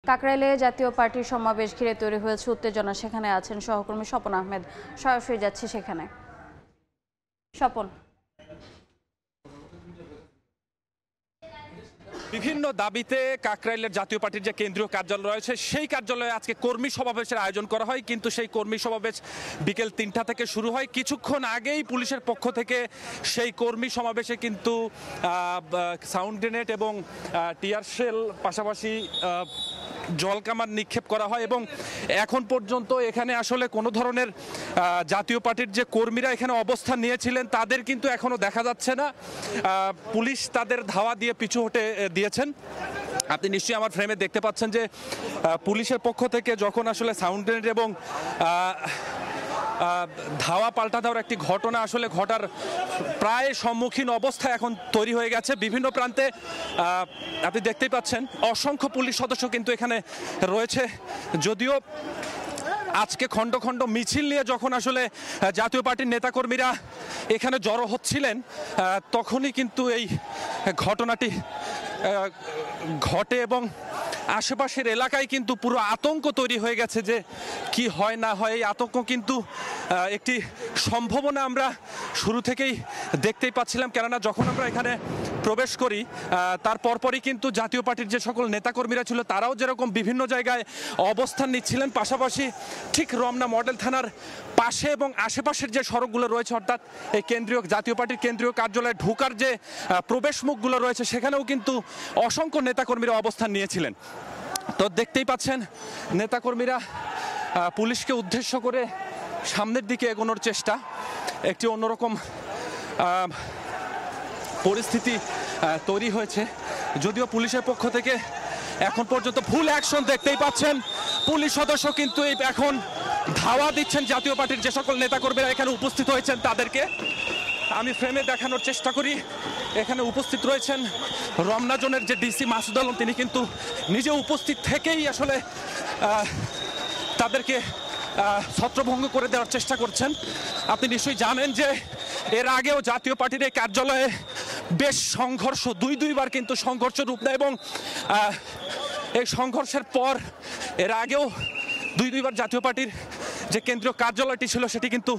কাকরাইলে জাতীয় পার্টির সমাবেশ ঘিরে তৈরি হয়েছে উত্তেজনা। সেখানে আছেন সহকর্মী স্বপন আহমেদ। সরাসরি যাচ্ছে সেখানে। স্বপন, বিভিন্ন দাবিতে কাকরাইলের জাতীয় পার্টির যে কেন্দ্রীয় কার্যালয় রয়েছে সেই কার্যালয়ে আজকে কর্মী সমাবেশের আয়োজন করা হয়, কিন্তু সেই কর্মী সমাবেশ বিকেল ৩টা থেকে শুরু হয়। কিছুক্ষণ আগেই পুলিশের পক্ষ থেকে সেই কর্মী সমাবেশে কিন্তু সাউন্ড গ্রেনেড এবং টিয়ার শেল পাশাপাশি জলকামান নিক্ষেপ করা হয় এবং এখন পর্যন্ত এখানে আসলে কোনো ধরনের জাতীয় পার্টির যে কর্মীরা এখানে অবস্থান নিয়েছিলেন তাদের কিন্তু এখনো দেখা যাচ্ছে না। পুলিশ তাদের ধাওয়া দিয়ে পিছু হটে দিয়েছেন। আপনি নিশ্চয়ই আমার ফ্রেমে দেখতে পাচ্ছেন যে পুলিশের পক্ষ থেকে যখন আসলে সাউন্ড গ্রেনেড এবং ধাওয়া পাল্টা দেওয়ার একটি ঘটনা আসলে ঘটার প্রায় সম্মুখীন অবস্থা এখন তৈরি হয়ে গেছে। বিভিন্ন প্রান্তে আপনি দেখতেই পাচ্ছেন অসংখ্য পুলিশ সদস্য কিন্তু এখানে রয়েছে। যদিও আজকে খণ্ড খণ্ড মিছিল নিয়ে যখন আসলে জাতীয় পার্টির নেতাকর্মীরা এখানে জড়ো হচ্ছিলেন তখনই কিন্তু এই ঘটনাটি ঘটে এবং আশেপাশের এলাকায় কিন্তু পুরো আতঙ্ক তৈরি হয়ে গেছে যে কি হয় না হয়। এই আতঙ্ক কিন্তু একটি সম্ভাবনা আমরা শুরু থেকেই দেখতেই পাচ্ছিলাম, কেননা যখন আমরা এখানে প্রবেশ করি তার পরপরই কিন্তু জাতীয় পার্টির যে সকল নেতাকর্মীরা ছিল তারাও যেরকম বিভিন্ন জায়গায় অবস্থান নিচ্ছিলেন, পাশাপাশি ঠিক রমনা মডেল থানার পাশে এবং আশেপাশের যে সড়কগুলো রয়েছে অর্থাৎ এই কেন্দ্রীয় জাতীয় পার্টির কেন্দ্রীয় কার্যালয়ে ঢোকার যে প্রবেশ মুখগুলো রয়েছে সেখানেও কিন্তু অসংখ্য নেতাকর্মীরা অবস্থান নিয়েছিলেন। তো দেখতেই পাচ্ছেন নেতাকর্মীরা পুলিশকে উদ্দেশ্য করে সামনের দিকে এগোনোর চেষ্টা, একটি অন্যরকম পরিস্থিতি তৈরি হয়েছে। যদিও পুলিশের পক্ষ থেকে এখন পর্যন্ত ফুল অ্যাকশন দেখতেই পাচ্ছেন। পুলিশ সদস্য কিন্তু এখন ধাওয়া দিচ্ছেন জাতীয় পার্টির যে সকল নেতাকর্মীরা এখানে উপস্থিত হয়েছেন তাদেরকে। আমি ফ্রেমে দেখানোর চেষ্টা করি। এখানে উপস্থিত রয়েছেন রমনা জোনের যে ডিসি মাসুদ আলম, তিনি কিন্তু নিজে উপস্থিত থেকেই আসলে তাদেরকে ছত্রভঙ্গ করে দেওয়ার চেষ্টা করছেন। আপনি নিশ্চয়ই জানেন যে এর আগেও জাতীয় পার্টির এই কার্যালয়ে বেশ সংঘর্ষ দুইবার কিন্তু সংঘর্ষ রূপ নেয় এবং এই সংঘর্ষের পর এর আগেও দুইবার জাতীয় পার্টির যে কেন্দ্রীয় কার্যালয়টি ছিল সেটি কিন্তু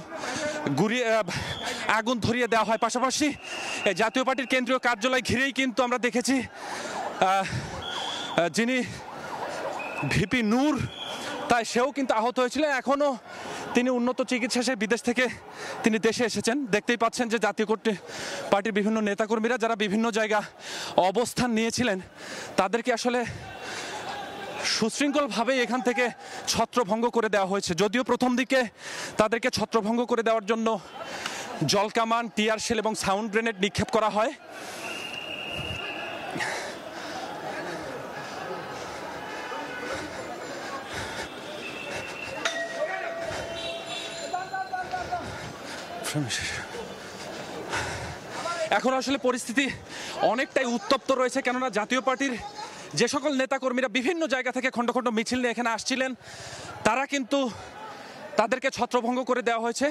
আগুন ধরিয়ে দেওয়া হয়। পাশাপাশি এই জাতীয় পার্টির কেন্দ্রীয় কার্যালয় ঘিরেই কিন্তু আমরা দেখেছি যিনি ভিপি নূর তাই সেও কিন্তু আহত হয়েছিলেন। এখনও তিনি উন্নত চিকিৎসা সে বিদেশ থেকে তিনি দেশে এসেছেন। দেখতেই পাচ্ছেন যে জাতীয় পার্টির বিভিন্ন নেতাকর্মীরা যারা বিভিন্ন জায়গা অবস্থান নিয়েছিলেন তাদেরকে আসলে সুশৃঙ্খলভাবে এখান থেকে ছত্রভঙ্গ করে দেওয়া হয়েছে। যদিও প্রথম দিকে তাদেরকে ছত্রভঙ্গ করে দেওয়ার জন্য জলকামান, টিয়ার শেল এবং সাউন্ড গ্রেনেড নিক্ষেপ করা হয়। এখন আসলে পরিস্থিতি অনেকটাই উত্তপ্ত রয়েছে, কেননা জাতীয় পার্টির যে সকল নেতাকর্মীরা বিভিন্ন জায়গা থেকে খণ্ড খণ্ড মিছিল নিয়ে এখানে আসছিলেন তারা কিন্তু তাদেরকে ছত্রভঙ্গ করে দেওয়া হয়েছে।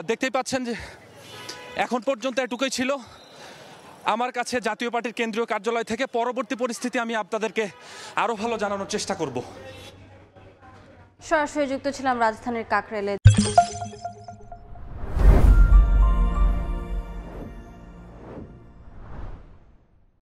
দেখতেই পাচ্ছেন যে এখন পর্যন্ত এটুকুই ছিল আমার কাছে জাতীয় পার্টির কেন্দ্রীয় কার্যালয় থেকে। পরবর্তী পরিস্থিতি আমি আপনাদেরকে আরো ভালো জানানোর চেষ্টা করব। সরাসরি যুক্ত ছিলাম রাজধানীর কাকরাইলে।